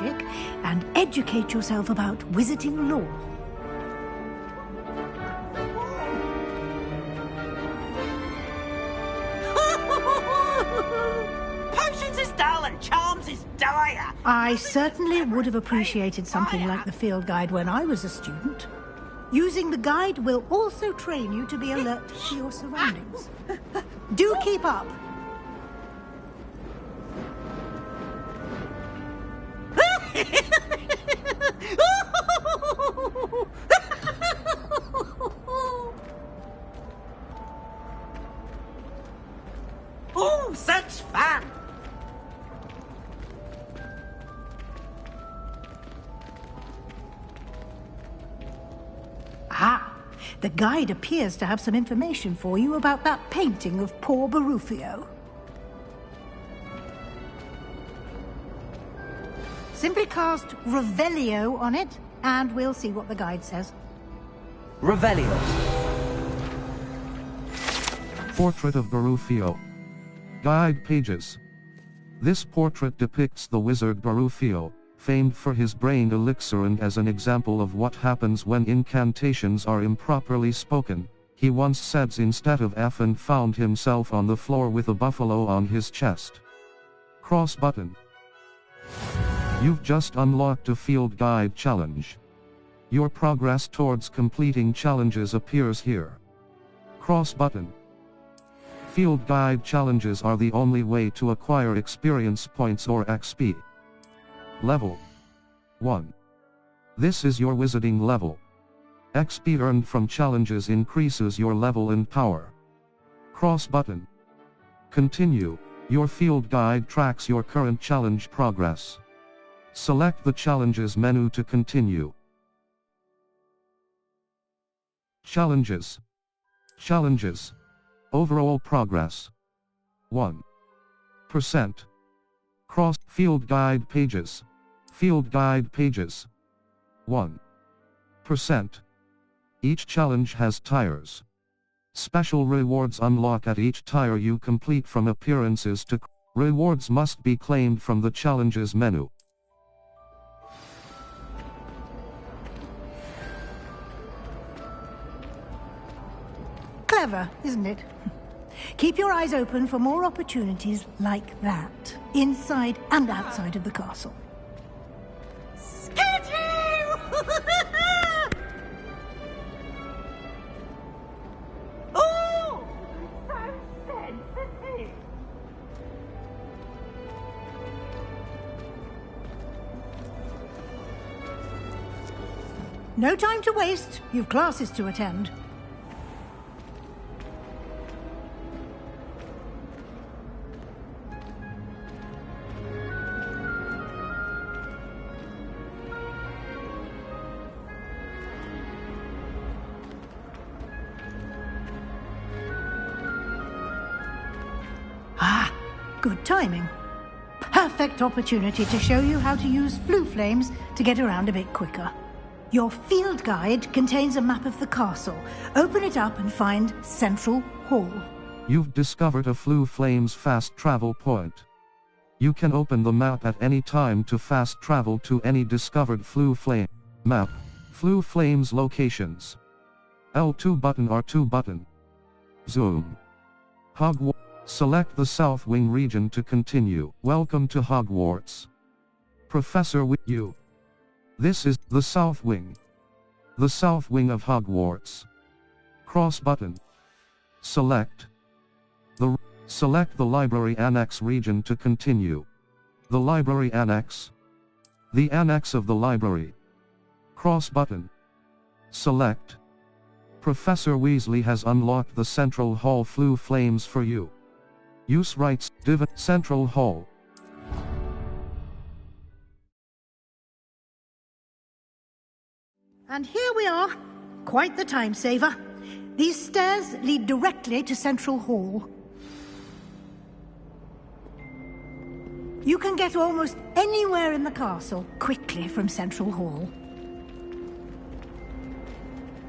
magic and educate yourself about wizarding lore. Potions is dull and charms is dire. I certainly would have appreciated something like the field guide when I was a student. Using the guide will also train you to be alert to your surroundings. Do keep up. Oh, such fun! Ah, the guide appears to have some information for you about that painting of poor Barufio. Simply cast Revelio on it, and we'll see what the guide says. Revelio. Portrait of Barufio. Guide pages. This portrait depicts the wizard Barufio, famed for his brain elixir, and as an example of what happens when incantations are improperly spoken. He once said instead of F and found himself on the floor with a buffalo on his chest. Cross button. You've just unlocked a field guide challenge. Your progress towards completing challenges appears here. Cross button. Field guide challenges are the only way to acquire experience points or XP. Level 1. This is your wizarding level. XP earned from challenges increases your level and power. Cross button. Continue. Your field guide tracks your current challenge progress. Select the challenges menu to continue. Challenges. Challenges. Overall progress. 1%. Cross field guide pages. Field guide pages. 1%. Each challenge has tiers. Special rewards unlock at each tier you complete, from appearances to rewards must be claimed from the challenges menu. Clever, isn't it? Keep your eyes open for more opportunities like that, inside and outside of the castle. Scared you! Oh, so sensitive. No time to waste. You've classes to attend. Ah, good timing. Perfect opportunity to show you how to use flue flames to get around a bit quicker. Your field guide contains a map of the castle. Open it up and find Central Hall. You've discovered a flue flames fast travel point. You can open the map at any time to fast travel to any discovered flue flame. Map. Flue flames locations. L2 button, R2 button. Zoom. Hogwarts. Select the South Wing region to continue. Welcome to Hogwarts. Professor with you. This is the South Wing. The South Wing of Hogwarts. Cross button. Select the Library Annex region to continue. The Library Annex. The Annex of the Library. Cross button. Select. Professor Weasley has unlocked the Central Hall flue flames for you. Use rights. Central Hall. And here we are. Quite the time saver. These stairs lead directly to Central Hall. You can get almost anywhere in the castle quickly from Central Hall.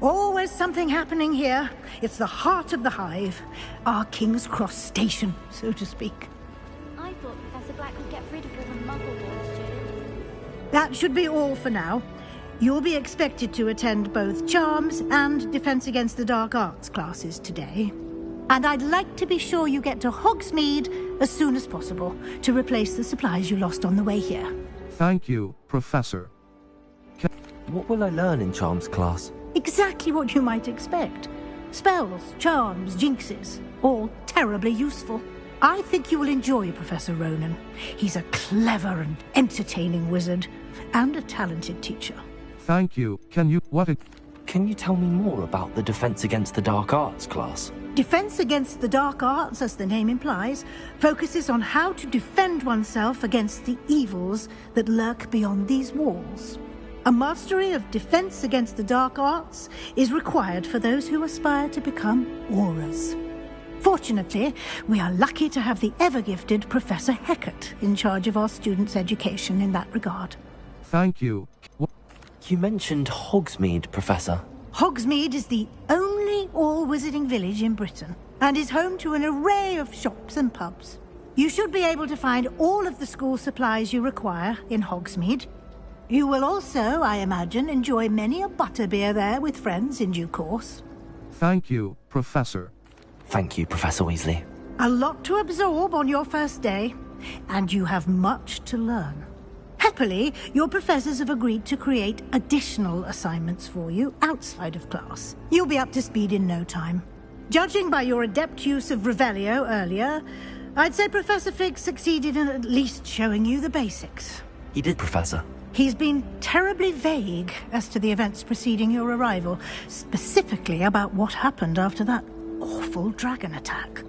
Always something happening here. It's the heart of the Hive. Our King's Cross station, so to speak. I thought Professor Black could get rid of all the Muggle-born students. That should be all for now. You'll be expected to attend both Charms and Defense Against the Dark Arts classes today. And I'd like to be sure you get to Hogsmeade as soon as possible to replace the supplies you lost on the way here. Thank you, Professor. What will I learn in Charms class? Exactly what you might expect. Spells, charms, jinxes, all terribly useful. I think you will enjoy Professor Ronan. He's a clever and entertaining wizard, and a talented teacher. Thank you. Can you tell me more about the Defense Against the Dark Arts class? Defense Against the Dark Arts, as the name implies, focuses on how to defend oneself against the evils that lurk beyond these walls. A mastery of Defense Against the Dark Arts is required for those who aspire to become auras. Fortunately, we are lucky to have the ever-gifted Professor Hecat in charge of our students' education in that regard. Thank you. You mentioned Hogsmeade, Professor. Hogsmeade is the only all-wizarding village in Britain, and is home to an array of shops and pubs. You should be able to find all of the school supplies you require in Hogsmeade. You will also, I imagine, enjoy many a butterbeer there with friends in due course. Thank you, Professor. Thank you, Professor Weasley. A lot to absorb on your first day, and you have much to learn. Happily, your professors have agreed to create additional assignments for you outside of class. You'll be up to speed in no time. Judging by your adept use of Revelio earlier, I'd say Professor Fig succeeded in at least showing you the basics. He did, Professor. He's been terribly vague as to the events preceding your arrival, specifically about what happened after that awful dragon attack.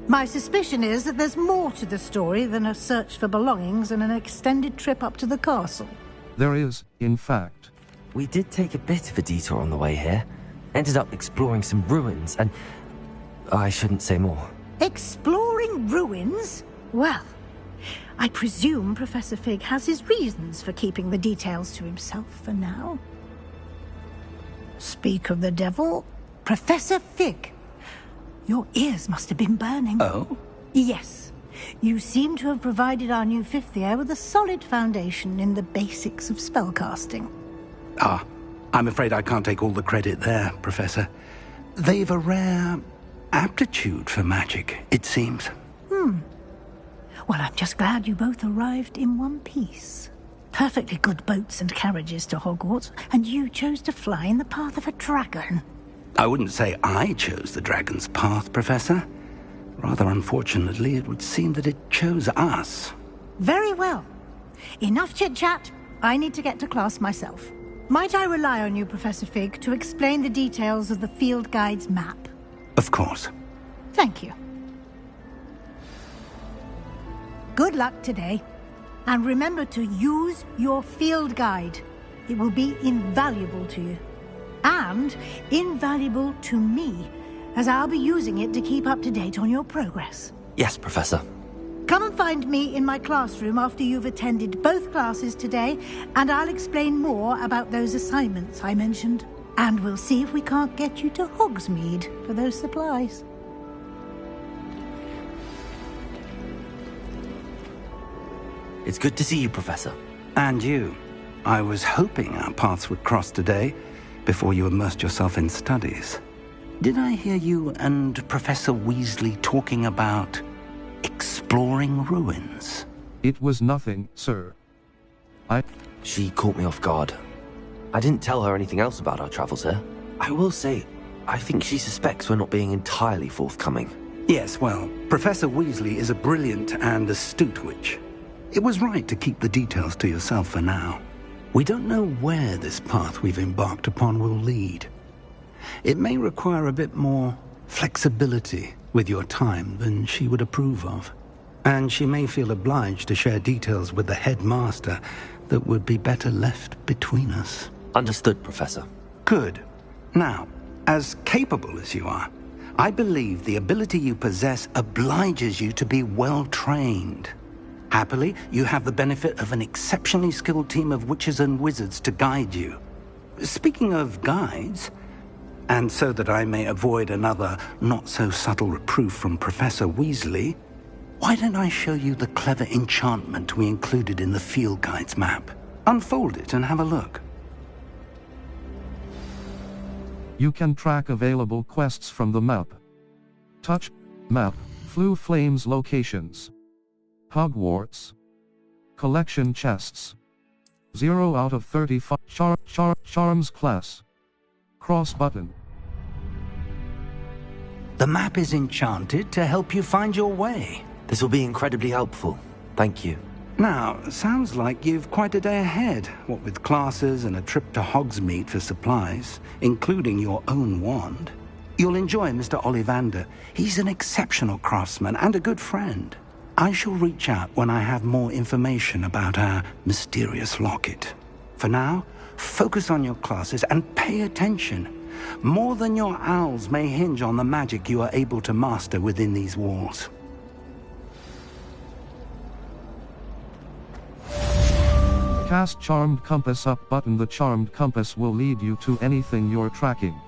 My suspicion is that there's more to the story than a search for belongings and an extended trip up to the castle. There is, in fact. We did take a bit of a detour on the way here. Ended up exploring some ruins and... I shouldn't say more. Exploring ruins? Well, I presume Professor Fig has his reasons for keeping the details to himself for now. Speak of the devil, Professor Fig. Your ears must have been burning. Oh? Yes. You seem to have provided our new fifth year with a solid foundation in the basics of spellcasting. Ah, I'm afraid I can't take all the credit there, Professor. They've a rare aptitude for magic, it seems. Well, I'm just glad you both arrived in one piece. Perfectly good boats and carriages to Hogwarts, and you chose to fly in the path of a dragon. I wouldn't say I chose the dragon's path, Professor. Rather unfortunately, it would seem that it chose us. Very well. Enough chit-chat. I need to get to class myself. Might I rely on you, Professor Fig, to explain the details of the field guide's map? Of course. Thank you. Good luck today. And remember to use your field guide. It will be invaluable to you. And invaluable to me, as I'll be using it to keep up to date on your progress. Yes, Professor. Come and find me in my classroom after you've attended both classes today, and I'll explain more about those assignments I mentioned. And we'll see if we can't get you to Hogsmeade for those supplies. It's good to see you, Professor. And you. I was hoping our paths would cross today, before you immersed yourself in studies. Did I hear you and Professor Weasley talking about exploring ruins? It was nothing, sir. She caught me off guard. I didn't tell her anything else about our travels here. I will say, I think she suspects we're not being entirely forthcoming. Yes, well, Professor Weasley is a brilliant and astute witch. It was right to keep the details to yourself for now. We don't know where this path we've embarked upon will lead. It may require a bit more flexibility with your time than she would approve of. And she may feel obliged to share details with the headmaster that would be better left between us. Understood, Professor. Good. Now, as capable as you are, I believe the ability you possess obliges you to be well-trained. Happily, you have the benefit of an exceptionally skilled team of witches and wizards to guide you. Speaking of guides, and so that I may avoid another not-so-subtle reproof from Professor Weasley, why don't I show you the clever enchantment we included in the field guide's map? Unfold it and have a look. You can track available quests from the map. Touch map, Floo Flames locations. Hogwarts. Collection chests. 0 out of 35. Charms class. Cross button. The map is enchanted to help you find your way. This will be incredibly helpful. Thank you. Now, sounds like you've quite a day ahead, what with classes and a trip to Hogsmeade for supplies, including your own wand. You'll enjoy Mr. Ollivander. He's an exceptional craftsman and a good friend. I shall reach out when I have more information about our mysterious locket. For now, focus on your classes and pay attention. More than your owls may hinge on the magic you are able to master within these walls. Cast Charmed Compass up button. The Charmed Compass will lead you to anything you're tracking.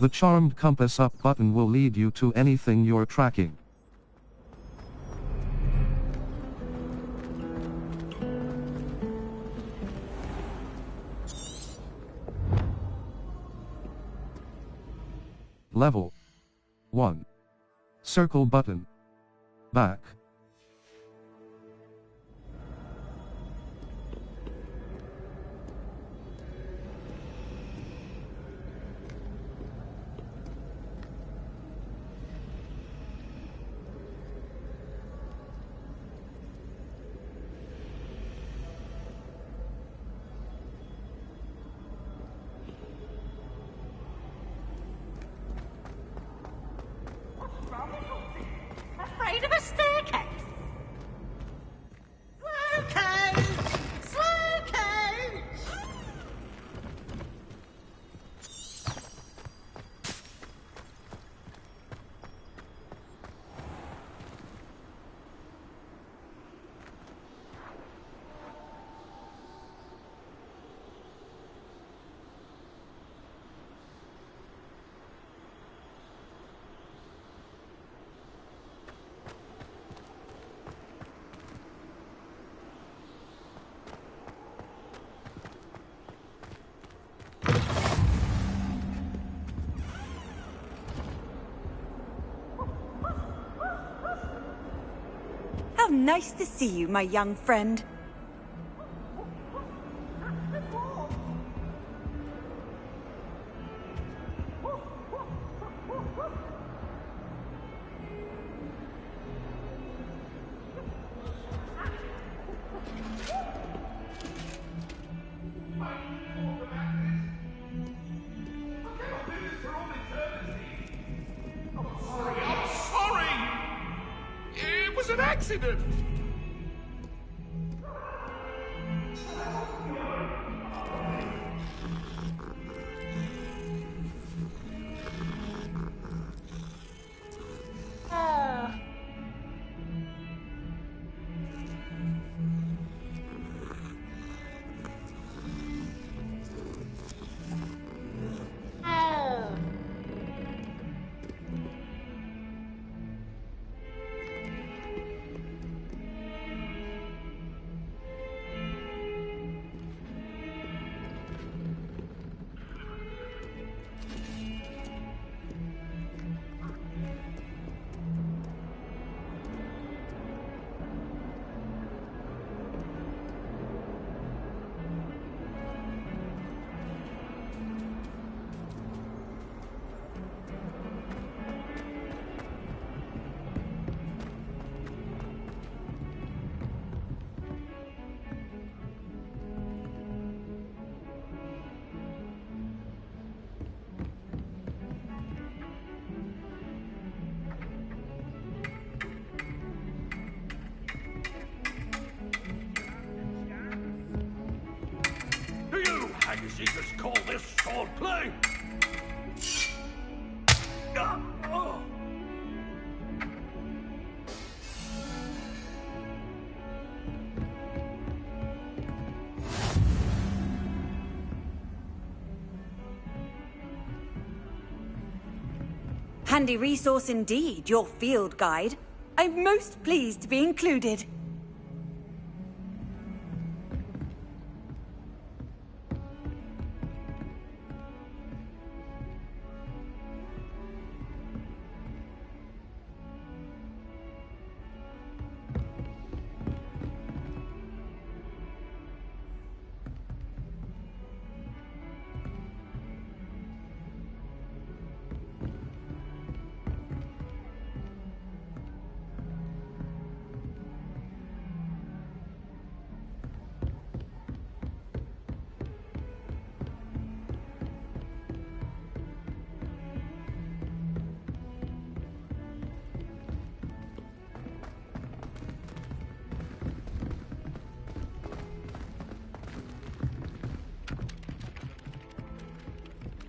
The Charmed Compass up button will lead you to anything you're tracking. Level 1. Circle button. Back. Afraid of a staircase? Slow coach! Slow coach! How nice to see you, my young friend. An accident! Jesus call this swordplay? handy resource indeed, your field guide. I'm most pleased to be included.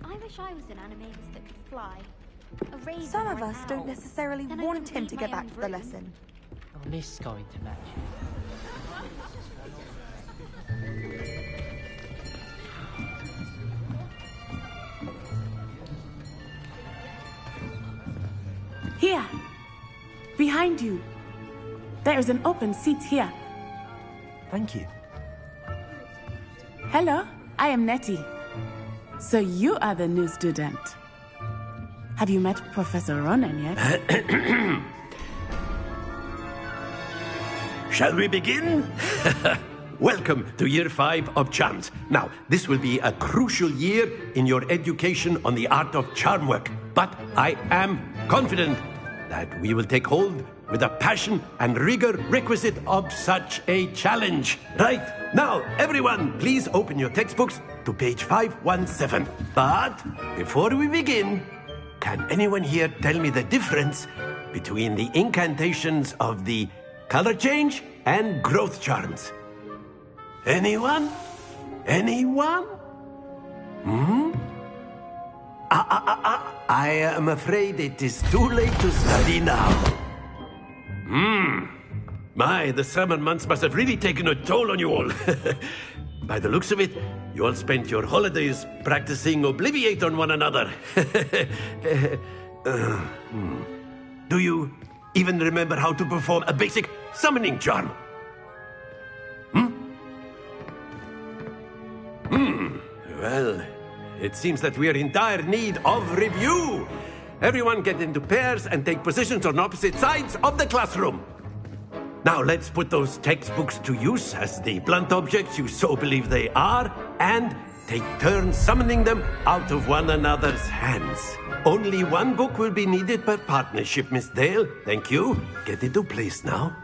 I wish I was an animagus that could fly. A raven Some or of an us don't owl. necessarily Then I want could him lead to my get back own to the room. lesson. Oh, this is going to match. Here! Behind you! There is an open seat here. Thank you. Hello, I am Nettie. So you are the new student. Have you met Professor Ronan yet? Shall we begin? Welcome to Year 5 of Charms. Now, this will be a crucial year in your education on the art of charm work. But I am confident that we will take hold with the passion and rigor requisite of such a challenge. Right, now, everyone, please open your textbooks to page 517. But before we begin, can anyone here tell me the difference between the incantations of the color change and growth charms? Anyone? Anyone? I am afraid it is too late to study now. My, the summer months must have really taken a toll on you all. By the looks of it, you all spent your holidays practicing Obliviate on one another. Do you even remember how to perform a basic summoning charm? Well, it seems that we are in dire need of review. Everyone get into pairs and take positions on opposite sides of the classroom. Now let's put those textbooks to use as the blunt objects you so believe they are, and take turns summoning them out of one another's hands. Only one book will be needed per partnership, Miss Dale. Thank you. Get into place now.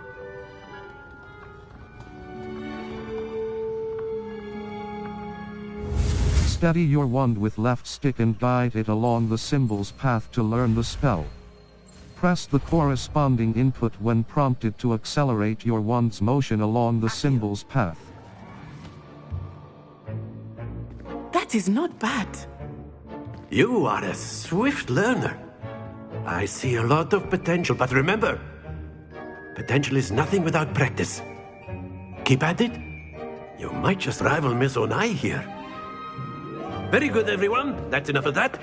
Steady your wand with left stick and guide it along the symbol's path to learn the spell. Press the corresponding input when prompted to accelerate your wand's motion along the symbol's path. That is not bad. You are a swift learner. I see a lot of potential, but remember, potential is nothing without practice. Keep at it. You might just rival Miss Onai here. Very good, everyone. That's enough of that.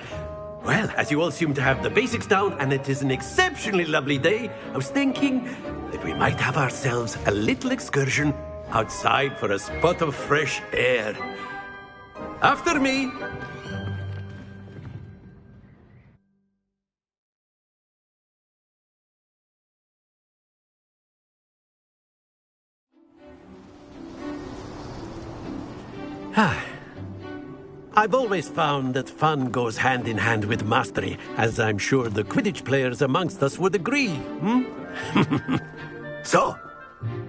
Well, as you all seem to have the basics down, and it is an exceptionally lovely day, I was thinking that we might have ourselves a little excursion outside for a spot of fresh air. After me. I've always found that fun goes hand in hand with mastery, as I'm sure the Quidditch players amongst us would agree, So,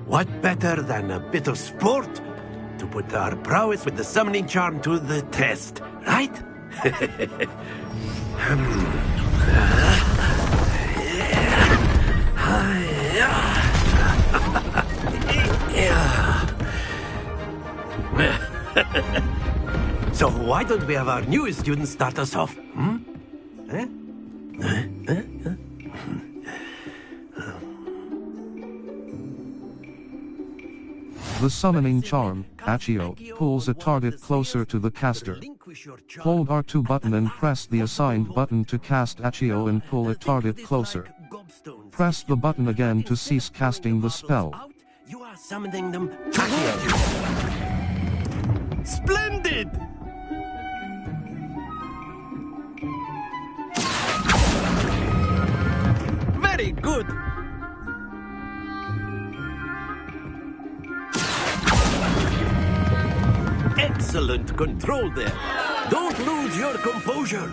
what better than a bit of sport to put our prowess with the summoning charm to the test, right? So why don't we have our newest student start us off? The The summoning charm, Accio, pulls a target closer to the caster. Hold R2 button and press the assigned button to cast Accio and pull a target closer. Press the button again to cease casting the spell. You are summoning them toward you. Splendid! Very good! Excellent control there. Don't lose your composure.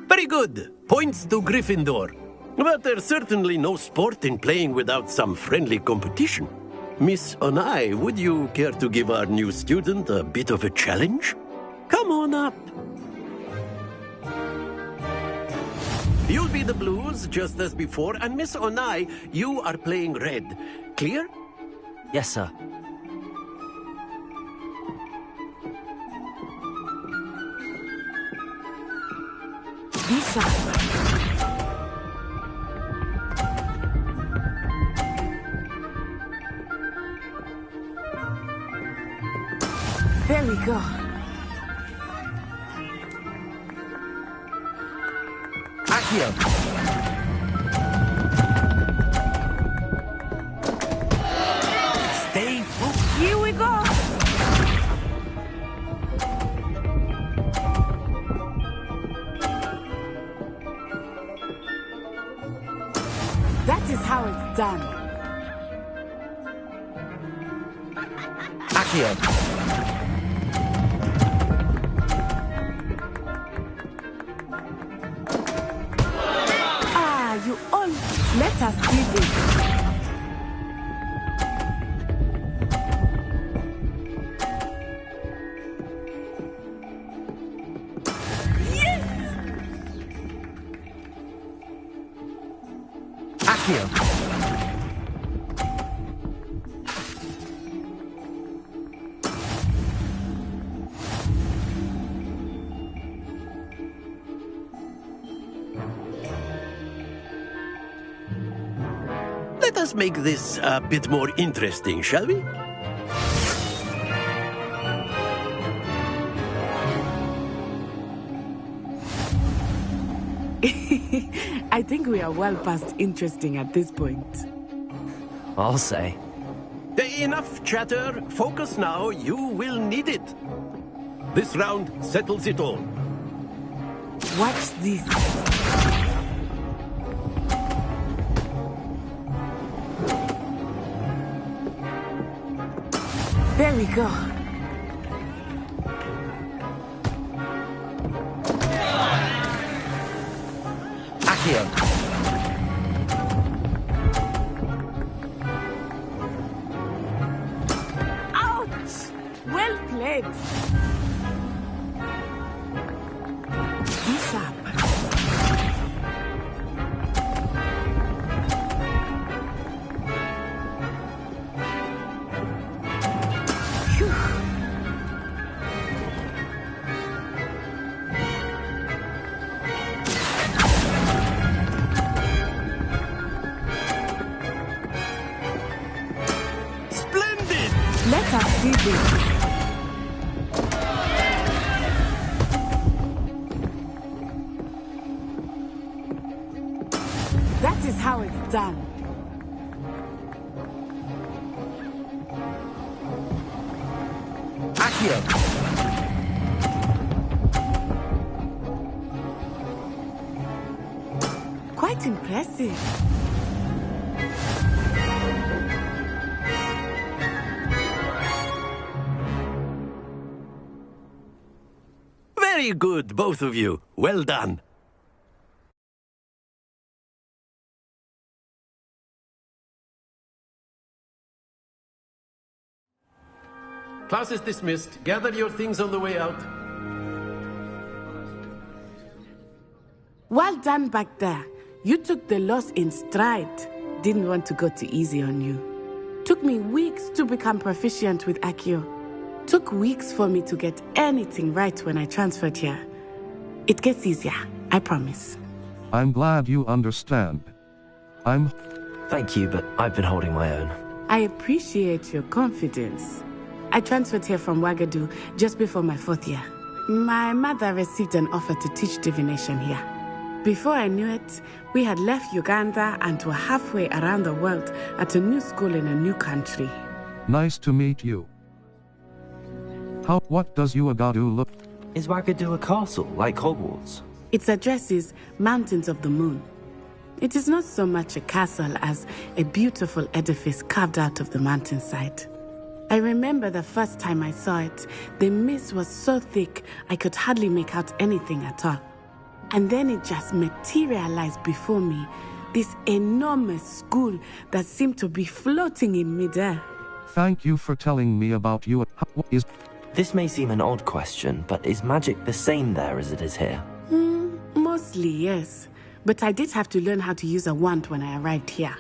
Very good. Points to Gryffindor. But there's certainly no sport in playing without some friendly competition. Miss Onai, would you care to give our new student a bit of a challenge? Come on up. You'll be the blues, just as before, and Miss Onai, you are playing red. Clear? Yes, sir. Lisa. There we go. Accio! Stay focused. Here we go. That is how it's done. Accio! You all let us see this. Yes! Accio! Let us make this a bit more interesting, shall we? I think we are well past interesting at this point. I'll say. Enough chatter. Focus now. You will need it. This round settles it all. Watch this. There we go. Accio! Ouch! Well played. Be sharp. Let us see this. That is how it's done. Accio! Quite impressive. Very good, both of you. Well done. Class is dismissed. Gather your things on the way out. Well done back there. You took the loss in stride. Didn't want to go too easy on you. Took me weeks to become proficient with Accio. Took weeks for me to get anything right when I transferred here. It gets easier, I promise. I'm glad you understand. Thank you, but I've been holding my own. I appreciate your confidence. I transferred here from Wagadu just before my 4th year. My mother received an offer to teach divination here. Before I knew it, we had left Uganda and were halfway around the world at a new school in a new country. Nice to meet you. What does Wagadu look? Is Wagadu a castle, like Hogwarts? Its address is Mountains of the Moon. It is not so much a castle as a beautiful edifice carved out of the mountainside. I remember the first time I saw it, the mist was so thick I could hardly make out anything at all. And then it just materialized before me, this enormous school that seemed to be floating in midair. Thank you for telling me about you. This may seem an odd question, but is magic the same there as it is here? Mostly, yes. But I did have to learn how to use a wand when I arrived here.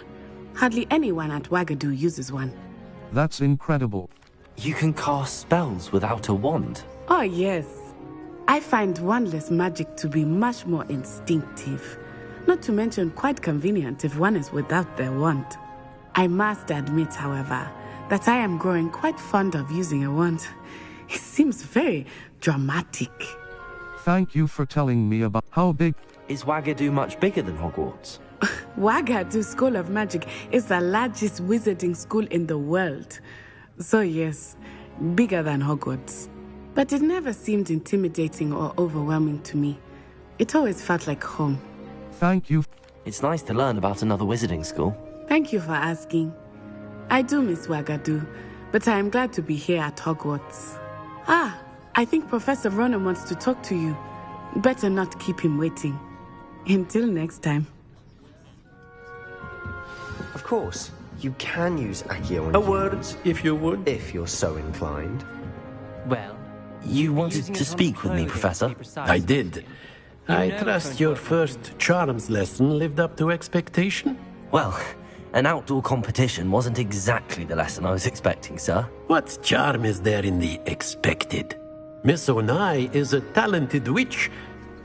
Hardly anyone at Wagadu uses one. That's incredible. You can cast spells without a wand? Oh, yes. I find wandless magic to be much more instinctive. Not to mention quite convenient if one is without their wand. I must admit, however, that I am growing quite fond of using a wand. It seems very dramatic. Thank you for telling me about how big... Is Wagadu much bigger than Hogwarts? Wagadu School of Magic is the largest wizarding school in the world. So yes, bigger than Hogwarts. But it never seemed intimidating or overwhelming to me. It always felt like home. Thank you. It's nice to learn about another wizarding school. Thank you for asking. I do miss Wagadu, but I am glad to be here at Hogwarts. I think Professor Ronan wants to talk to you. Better not keep him waiting. Until next time. Of course, you can use Accio on A word, if you would. if you're so inclined. Well, You wanted to speak with me, Professor? I did. I trust your first charms lesson lived up to expectation? Well, an outdoor competition wasn't exactly the lesson I was expecting, sir. What charm is there in the expected? Miss Onai is a talented witch.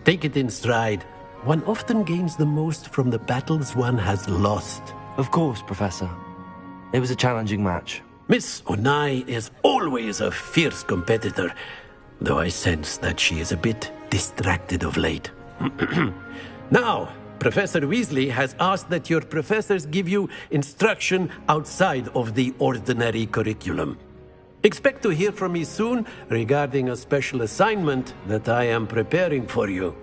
Take it in stride. One often gains the most from the battles one has lost. Of course, Professor. It was a challenging match. Miss Onai is always a fierce competitor, though I sense that she is a bit distracted of late. Now, Professor Weasley has asked that your professors give you instruction outside of the ordinary curriculum. Expect to hear from me soon regarding a special assignment that I am preparing for you.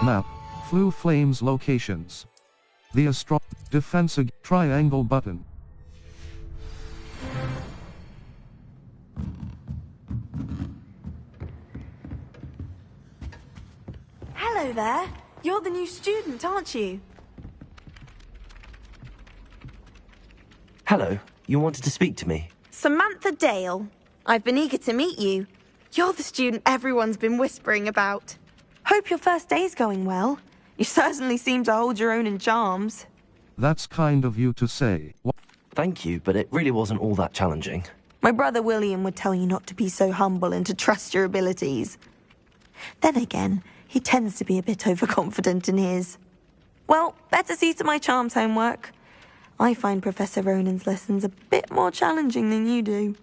Map. Flu Flames locations. The defensive triangle button. Hello there. You're the new student, aren't you? Hello. You wanted to speak to me? Samantha Dale. I've been eager to meet you. You're the student everyone's been whispering about. Hope your first day's going well. You certainly seem to hold your own in charms. That's kind of you to say. Thank you, but it really wasn't all that challenging. My brother William would tell you not to be so humble and to trust your abilities. Then again, he tends to be a bit overconfident in his. Well, better see to my charms homework. I find Professor Ronan's lessons a bit more challenging than you do.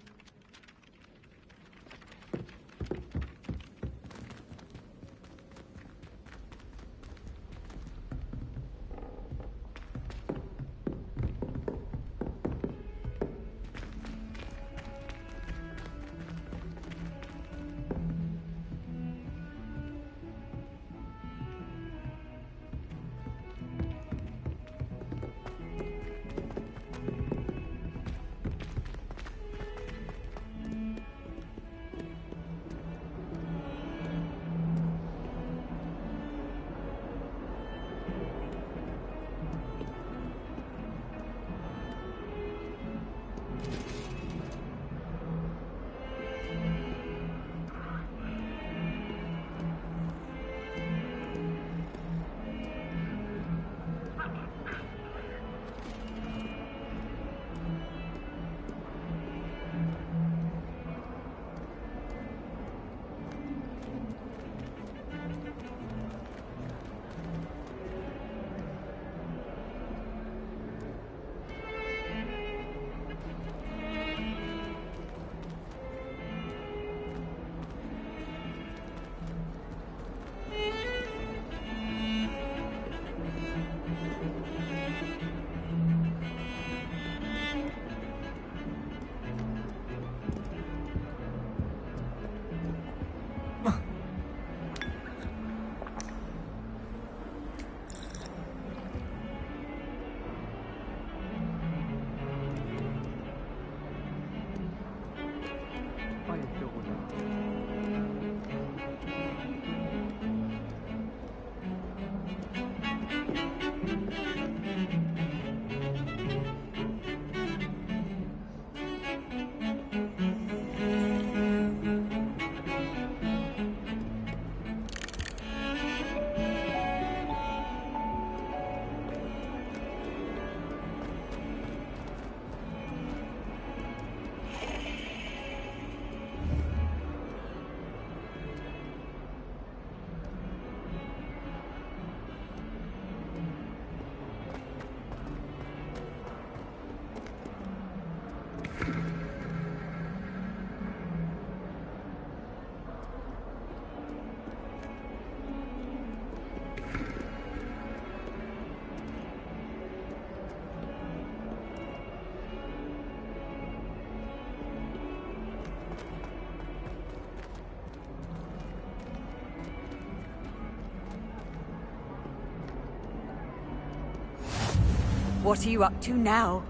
What are you up to now?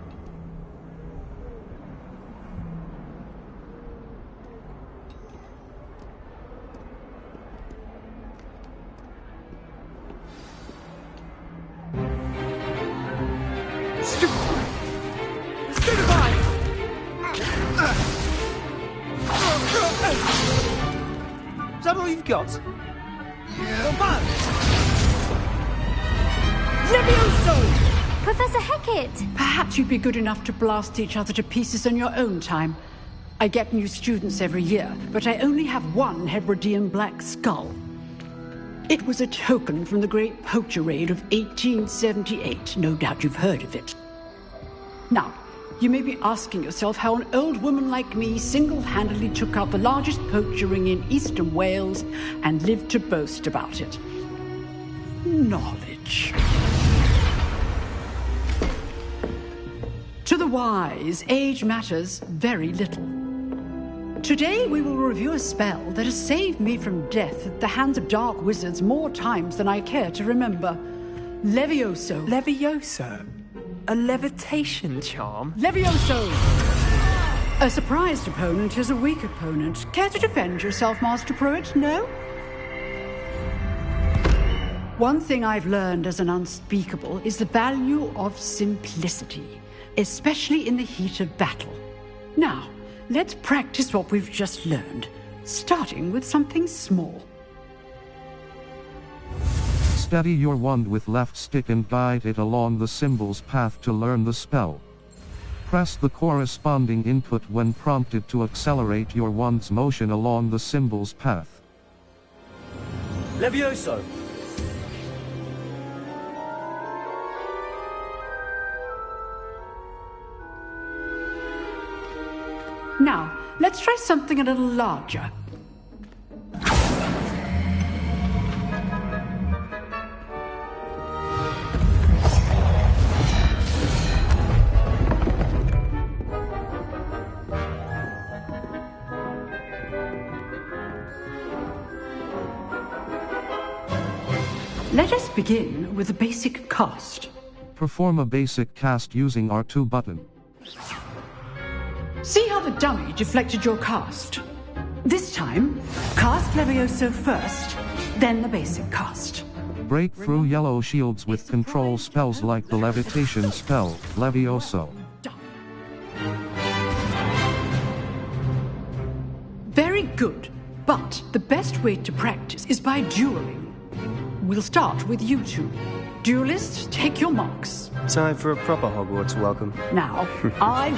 Is that all you've got? Levioso! Professor Hecat! Perhaps you'd be good enough to blast each other to pieces on your own time. I get new students every year, but I only have one Hebridean black skull. It was a token from the Great Poacher Raid of 1878. No doubt you've heard of it. Now, you may be asking yourself how an old woman like me single-handedly took out the largest poacher ring in eastern Wales and lived to boast about it. Knowledge. To the wise, age matters very little. Today we will review a spell that has saved me from death at the hands of dark wizards more times than I care to remember. Levioso. Levioso? A levitation charm? Levioso! A surprised opponent is a weak opponent. Care to defend yourself, Master Pruitt? No? One thing I've learned as an unspeakable is the value of simplicity, especially in the heat of battle. Now, let's practice what we've just learned, starting with something small. Steady your wand with left stick and guide it along the symbol's path to learn the spell. Press the corresponding input when prompted to accelerate your wand's motion along the symbol's path. Levioso! Now, let's try something a little larger. Let us begin with a basic cast. Perform a basic cast using R2 button. See how the dummy deflected your cast? This time, cast Levioso first, then the basic cast. Break through yellow shields with control spells like the levitation spell, Levioso. Very good, but the best way to practice is by dueling. We'll start with you two. Duelists, take your marks. Time for a proper Hogwarts welcome. Now, I